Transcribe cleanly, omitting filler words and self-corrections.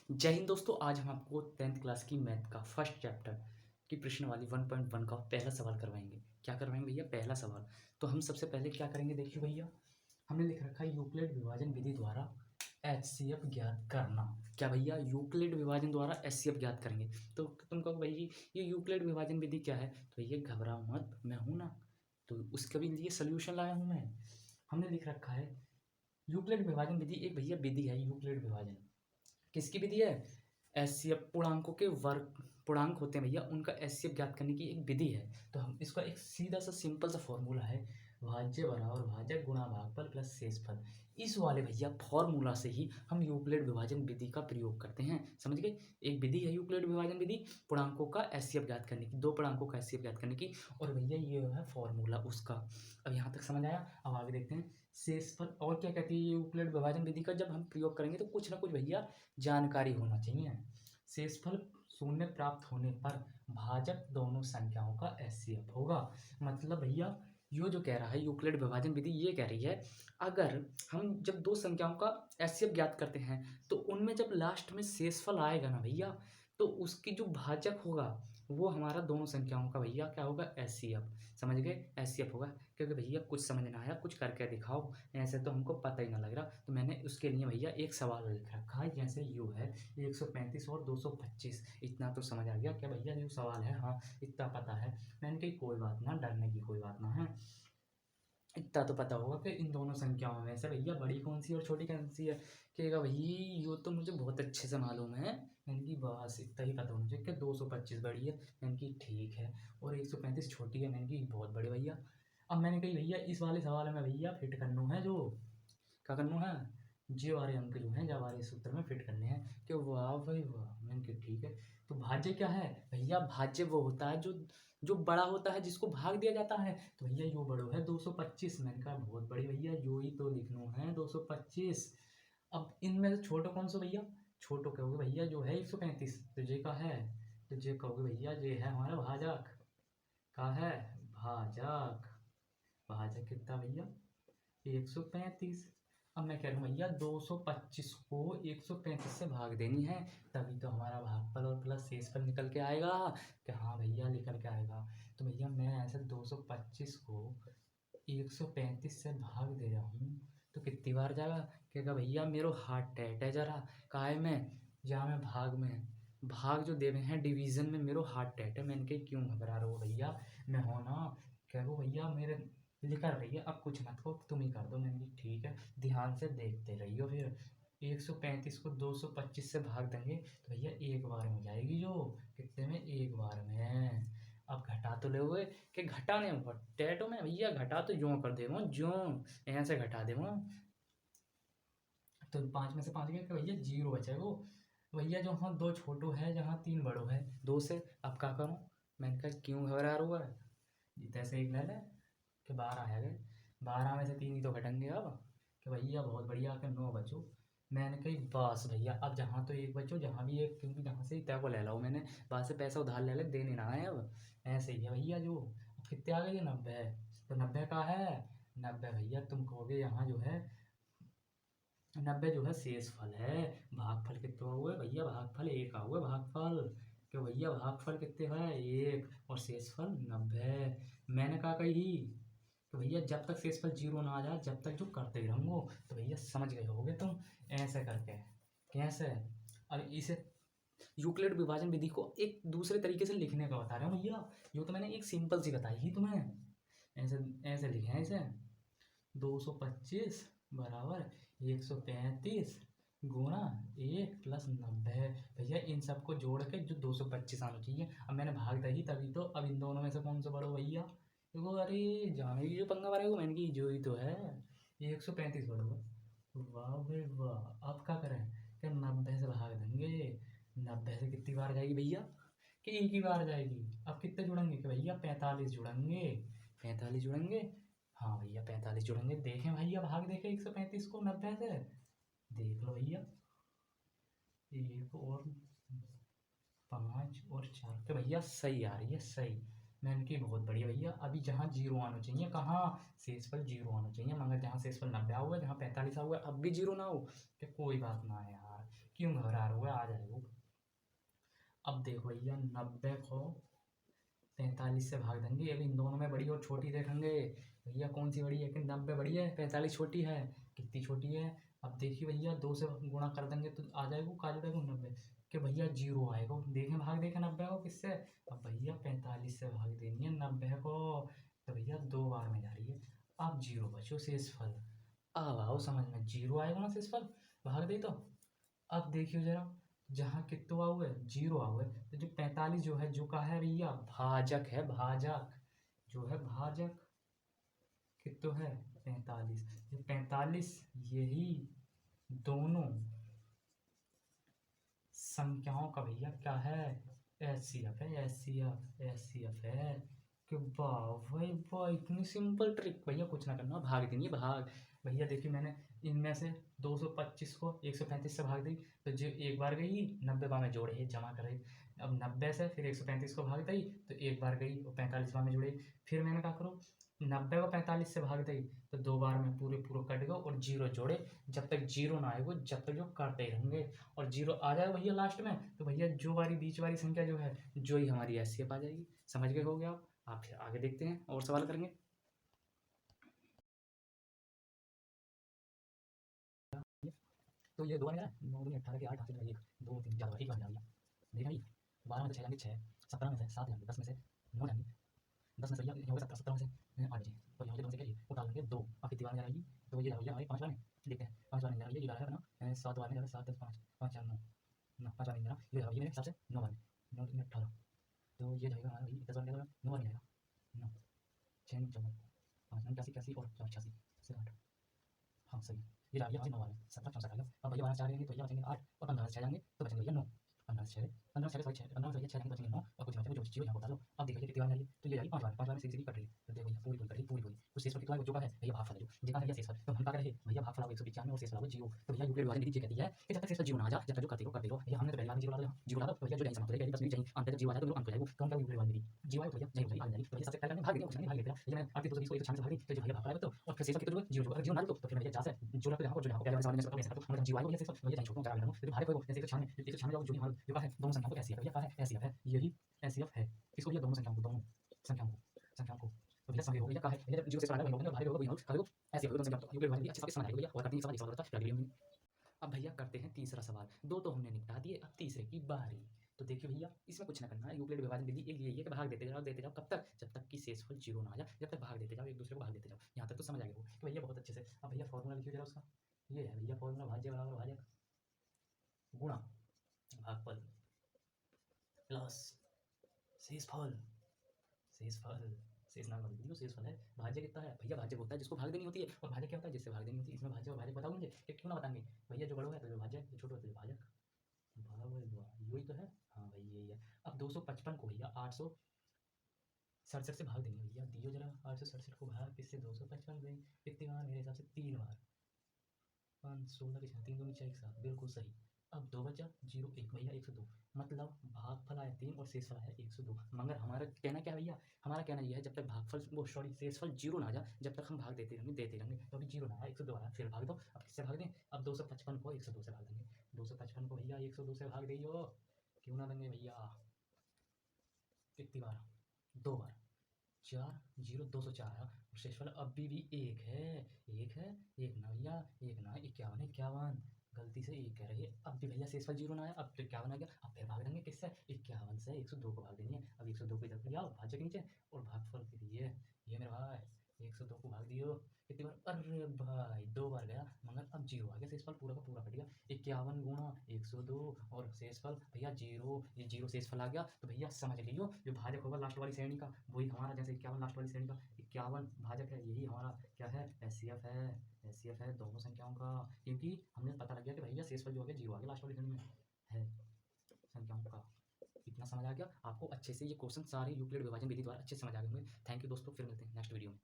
जय हिंद दोस्तों। आज हम आपको 10th क्लास की मैथ का फर्स्ट चैप्टर की प्रश्नावली 1.1 का पहला सवाल करवाएंगे। क्या करवाएंगे भैया? पहला सवाल। तो हम सबसे पहले क्या करेंगे, देखिए भैया, हमने लिख रखा है यूक्लिड विभाजन विधि द्वारा एचसीएफ ज्ञात करना। क्या भैया? यूक्लिड विभाजन द्वारा एचसीएफ ज्ञात करेंगे। तो तुम कहो भाई ये यूक्लिड विभाजन विधि क्या है? तो भैया घबराओ मत, मैं हूँ ना, तो उसके भी लिए सोल्यूशन लाया हूँ मैं। हमने लिख रखा है यूक्लिड विभाजन विधि एक भैया विधि है। यूक्लिड विभाजन किसकी विधि है? एचसीएफ पूर्णांकों के वर्ग, पूर्णांक होते हैं भैया, उनका एचसीएफ ज्ञात करने की एक विधि है। तो हम इसका एक सीधा सा सिंपल सा फॉर्मूला है, भाज्य बराबर भाजक गुणा भागफल प्लस शेषफल। इस वाले भैया फॉर्मूला से ही हम यूक्लिड विभाजन विधि का प्रयोग करते हैं। समझ गए? एक विधि है यूक्लिड विभाजन विधि पूर्णांकों का एचसीएफ ज्ञात करने की, दो पूर्णांकों का एचसीएफ ज्ञात करने की। और भैया ये है फॉर्मूला उसका। अब यहाँ तक समझ आया? अब आगे देखते हैं शेषफल और क्या कहती है ये यूक्लिड विभाजन विधि का। जब हम प्रयोग करेंगे तो कुछ ना कुछ भैया जानकारी होना चाहिए। शेषफल शून्य प्राप्त होने पर भाजक दोनों संख्याओं का एचसीएफ होगा। मतलब भैया यो जो कह रहा है यूक्लिड विभाजन विधि, ये कह रही है अगर हम जब दो संख्याओं का एचसीएफ ज्ञात करते हैं तो उनमें जब लास्ट में शेषफल आएगा ना भैया, तो उसकी जो भाजक होगा वो हमारा दोनों संख्याओं का भैया क्या होगा? एचसीएफ। समझ गए? एचसीएफ होगा। क्योंकि भैया कुछ समझ ना आया, कुछ करके दिखाओ, ऐसे तो हमको पता ही ना लग रहा। तो मैंने उसके लिए भैया एक सवाल लिख रखा है, जैसे यू है 135 और 225। इतना तो समझ आ गया क्या भैया? जो सवाल है हाँ इतना पता है। मैंने कही कोई बात ना, डरने की कोई बात ना है, इतना तो पता होगा कि इन दोनों संख्याओं में से भैया बड़ी कौन सी और छोटी कौन सी है। कहेगा भाई यो तो मुझे बहुत अच्छे से मालूम है। मैंने की बस इतना ही पता मुझे कि 225 बड़ी है। मैंने की ठीक है, और 135 छोटी है। मैंने की बहुत बड़ी भैया। अब मैंने कही भैया इस वाले सवाल में भैया फिट करना है, जो क्या करना है, जे वाले अंक जो हैं जा वाले सूत्र में फिट करने हैं। कि वाह भाई वाह। मैंने कहा ठीक है। तो भाज्य क्या है भैया? भाज्य वो होता है जो जो बड़ा होता है, जिसको भाग दिया जाता है। तो भैया यो बड़ो है 225। मैंने कहा बहुत बड़ी भैया, यो ही तो लिखना है 225। अब इनमें से छोटो कौन सा भैया? छोटो कहोगे भैया जो है 135। तो जे का है, तो जे कहोगे भैया जे है हमारा भाजक का है, भाजक। भाजक कितना भैया? 135। अब मैं कह रहा हूँ भैया 225 को 135 से भाग देनी है, तभी तो हमारा भागफल और प्लस शेषफल निकल के आएगा। कि हाँ भैया निकल के आएगा। तो भैया मैं ऐसे 225 को 135 से भाग दे रहा हूँ, तो कितनी बार जाएगा? कहेगा भैया मेरो हाथ टैट है जरा, काहे में? जहाँ मैं भाग में, भाग जो दे रहे हैं डिवीजन में, मेरो हाथ टैट है। मैंने कही क्यों घबरा रहे हो भैया, मैं हो ना। कहो भैया मेरे लिखा रहिए, अब कुछ मत कहो, तुम ही कर दो। मैंने कहा ठीक है, ध्यान से देखते रहियो। फिर 135 को 225 से भाग देंगे तो भैया एक बार में हो जाएगी, जो कितने में? एक बार में। अब घटा तो लोगे कि घटाने टैटो में भैया घटा तो यूँ कर देवो, जो ऐसे घटा देवो। तो 5 में से 5 गया कि भैया 0 बचेगो। भैया जो हाँ दो छोटो है जहाँ 3 बड़ो है, 2 से। अब क्या करूँ? मैंने कहा क्यों घबरा रहा है, जैसे एक ले ले कि 12 है गए, 12 में से 3 ही तो घटेंगे अब। कि भैया बहुत बढ़िया कि 9 बचो। मैंने कही बस भैया अब जहाँ तो एक बचो, जहाँ भी एक, क्योंकि जहाँ से ही तय को ले लो मैंने, वहाँ से पैसा उधार ले ले, देने ना है अब। ऐसे ही है भैया। जो अब कितने आ गए? 90। तो 90 का है, 90 भैया तुम कहोगे यहाँ जो है 90 जो है शेषफल है। भागफल कितना हुआ भैया? भागफल 1 आ हुआ भागफल। कि भैया भागफल कितने है? 1, और शेषफल 90। मैंने कहा कही तो भैया जब तक शेषफल 0 ना आ जाए, जब तक जो करते ही रहूँगो। तो भैया समझ गए होगे तुम, ऐसे करके। कैसे? अब इसे यूक्लिड विभाजन विधि को एक दूसरे तरीके से लिखने का बता रहा हूँ भैया। ये तो मैंने एक सिंपल सी बताई ही तुम्हें। ऐसे ऐसे लिखे हैं इसे, 225 बराबर 135 गुणा 1 प्लस 90। भैया इन सबको जोड़ के जो 225 आना चाहिए। अब मैंने भाग दी तभी तो। अब इन दोनों में से कौन सा बड़ो भैया? देखो अरे जाने की जो पंगा मारे मैंने की जो ही तो है, 135 बड़ो है। वाह भाई वाह। अब क्या करें कि 90 से भाग देंगे। 90 से कितनी बार जाएगी भैया? कि एक ही बार जाएगी। अब कितने जुड़ेंगे कि भैया 45 जुड़ेंगे। 45 जुड़ेंगे, हाँ भैया 45 जुड़ेंगे। देखें भैया भाग देखें 135 को 90 से। देख लो भैया, 1 और 5 और 4 के भैया सही आ रही है, सही। मैंने की बहुत बढ़िया भैया। अभी जहाँ 0 आना चाहिए, कहाँ? शेषफल 0 आना चाहिए, मगर जहाँ शेषफल 90 हुआ, जहाँ 45 हुआ, अब भी 0 ना हो। कि कोई बात ना है यार, क्यों घबरा रहे हो, आ जाएगा। अब देखो भैया 90 को 45 से भाग देंगे। अब इन दोनों में बड़ी और छोटी देखेंगे भैया, कौन सी बड़ी है कि 90 बड़ी है 45 छोटी है, कितनी छोटी है। अब देखिए भैया 2 से गुणा कर देंगे तो आ जाएगा का जुड़ेगा 90 कि भैया 0 आएगा। देखें भाग देखें 90 को किससे, अब भैया 45 से भाग देनी है 90 को, तो भैया 2 बार में जा रही है। अब 0 बचो शेषफल। अब आओ समझ में, 0 आएगा ना शेषफल, भाग दे तो। अब देखियो जरा, जहाँ कितो आओ है 0 आओ है, तो जो 45 जो है जो का है भैया भाजक है, भाजक जो है भाजक कितो है 45। ये 45 यही दोनों संख्याओं का भैया क्या है, एचसीएफ है, एचसीएफ है। कि वाह भाई वाह, इतनी सिंपल ट्रिक भैया, कुछ ना करना, भाग देनी भाग। भैया देखिए मैंने इनमें से 225 को 135 से भाग दी, तो जो एक बार गई 90 बार में जोड़े जमा करे। अब 90 से फिर 135 को भाग दी तो एक बार गई और 45 बार में जोड़े। फिर मैंने क्या करो 90 को 45 से भाग दी तो 2 बार में पूरे कट गए और 0 जोड़े। जब तक 0 ना आए वो जब तक जो करते ही रहेंगे, और 0 आ जाए भैया लास्ट में, तो भैया जो वाली बीच वाली संख्या जो है जो ही हमारी एचसीएफ आ जाएगी। समझ गए हो गया आप फिर आगे देखते हैं और सवाल करेंगे। तो ये 2 है 9 दूनी 18 के 8 हाथ में 1 2 3 4 एक बार जा रही है। देखा भाई 12 में से 6 जाएंगे 6, 17 में से 7 जाएंगे, 10 में से 9 जाएंगे, 10 में से भैया हो गया 17, 17 में से 8 बचे, तो यहाँ से 2 से क्या ये वो डाल देंगे 2। अब कितनी बार में जाएगी, तो ये भैया हमारी 5 बार में देखते हैं, 5 बार में जा रही है, ये जा रहा है अपना 7 बार में जा रहा है, 7 10 5 5 4 9 9 5 बार में जा रहा है, ये मेरे हिसाब से 9 बार में 9 3 18, तो ये जाएगा हमारा भाई 10 बार में जाएगा 9 बार में जाएगा 9 6 14 5 89 81 और 86 से 8, हाँ सही। ये आ गया हमारे 9 बार में 17 64 आ गया। अब भैया 12 4 जाएंगे तो भैया बचेंगे 8 और 15 से 6 जाएंगे तो बचेंगे भैया 9, 15 से 6 15 से 6 सॉरी 6 15 से भैया 6 जाएंगे बचेंगे 9 और कुछ बचेंगे जो बची है यहाँ को डाल लो। अब देखिए कितनी बार जाएगी, तो ये जाएगी 5 बार, 5 बार में सीधी कट रही है, तो देखो भैया पूरी कट रही पूरी तो शेषफल कितना है जो का है भैया भागफल है, जो जितना है शेषफल, तो हम क्या करें भैया भागफल आओ 195 और शेषफल आओ 0। तो भैया यूक्लिड विभाजन विधि कहती है कि जब तक शेषफल 0 ना आ जाए जब तक जो करते रहो भैया, हमने तो पहले बार 0 डाला 0 डाला तो भैया जो जाएगी समाप्त हो जाएगी, बस नहीं चाहिए अंत तक 0 आ जाए तो अंत हो जाएगा। कौन सा यूक्लिड विभाजन विधि 0 आए तो भैया नहीं हो जाएगी, आ जाएगी, तो भैया सबसे पहले भाग देंगे कुछ नहीं भाग देते, ये मैं 38 220 196 भाग दी, तो जो भैया भाग पाएगा तो और फिर शेषफल कितना जो 0 अगर 0 ना तो फिर भैया 4 से जो रखो यहाँ को जो यहाँ को पहले वाले सवाल में ऐसा करता हूं, मतलब 0 आएगा भैया शेषफल भैया नहीं छोड़ो जरा लगा तो भाग कोई जैसे 196 जो हमारा जो का है दोनों संख्याओं को ऐसी है भैया, का है ऐसी है, यही एचसीएफ है। इसको भैया दोनों संख्याओं को तो भैया संगे हो गया का है भैया, जीरो से पढ़ाना होगा भाई होगा वही होगा ऐसे होगा दोनों संख्याओं को यूक्लिड विभाजन अच्छे से समझ आएगा भैया। और करते हैं सवाल एक सवाल होता है प्रैक्टिकली में। अब भैया करते हैं तीसरा सवाल, 2 तो हमने निपटा दिए, अब तीसरे की बारी। तो देखिए भैया इसमें कुछ ना करना है, यूक्लिड विभाजन विधि एक यही है कि भाग देते जाओ कब तक, जब तक कि शेषफल 0 ना आ जाए, जब तक भाग देते जाओ एक दूसरे को भाग देते जाओ। यहाँ तक तो समझ आ गया कि भैया बहुत अच्छे से। अब भैया फॉर्मूला लिखिए जरा उसका, ये है भैया फॉर्मूला भाज्य बराबर भाजक गुणा भागफल प्लस शेषफल, शेष नाम बदल दियो शेषफल है। भाज्य कितना है भैया, भाज्य होता है जिसको भाग देनी होती है, और भाज्य क्या होता है जिससे भाग देनी होती है। इसमें भाज्य और भाजक बताओ मुझे कि क्यों ना बताएंगे भैया, जो बड़ा है तो जो भाज्य, जो छोटा है तो जो भाजक, यही तो है, हाँ भाई यही है। अब 255 को भैया 867 से भाग देंगे भैया, दियो जरा 867 को भाग किससे 255 से, कितनी बार मेरे हिसाब से 3 बार, 5 16 के 3 दूनी 4 7 बिल्कुल सही। अब 2 बचा 0 1 भैया 102, मतलब भागफल आया 3 और शेषफल आया 102। मगर हमारा कहना क्या है भैया, हमारा कहना यह है जब तक भागफल वो सॉरी शेषफल 0 ना आ जाए जब तक हम भाग देते रहेंगे। तो अभी 0 ना आया 102 आया, फिर भाग दो। अब किससे भाग दें, अब 255 को 102 से भाग देंगे, 255 को भैया 102 से भाग दियो, क्यों ना देंगे भैया, कितनी बार 2 बार 4 0 204 है, और शेषफल अभी भी एक है, एक ना भैया, एक ना 51 गलती से एक कह रही है। अब भी भैया शेषफल 0 ना आया, अब तो 51 आ गया, अब फिर भाग देंगे किससे 51 से 102 को भाग देंगे। अब 102 को इधर ले आओ भाज्य के नीचे और भागफल के लिए ये मेरे भाई 102 को भाग दियो, कितनी बार, अरे भाई 2 बार गया, मगर अब 0 आ गया, शेषफल पूरा का पूरा कट गया, 51 गुणा 102 और शेषफल भैया 0, ये 0 शेषफल आ गया। तो भैया समझ लियो जो भाजक होगा लास्ट वाली श्रेणी का वही हमारा, जैसे 51 लास्ट वाली श्रेणी का 51 भाजक है, यही हमारा क्या है एचसीएफ है दोनों संख्याओं का, क्योंकि हमने पता लग गया कि भैया शेषफल जो हो गया 0 आ गया लास्ट वाली श्रेणी में है संख्याओं का। इतना समझ आ गया आपको अच्छे से, ये क्वेश्चन सारे यूक्लिड विभाजन विधि द्वारा अच्छे से समझ आ गए होंगे। थैंक यू दोस्तों, फिर मिलते हैं नेक्स्ट वीडियो में।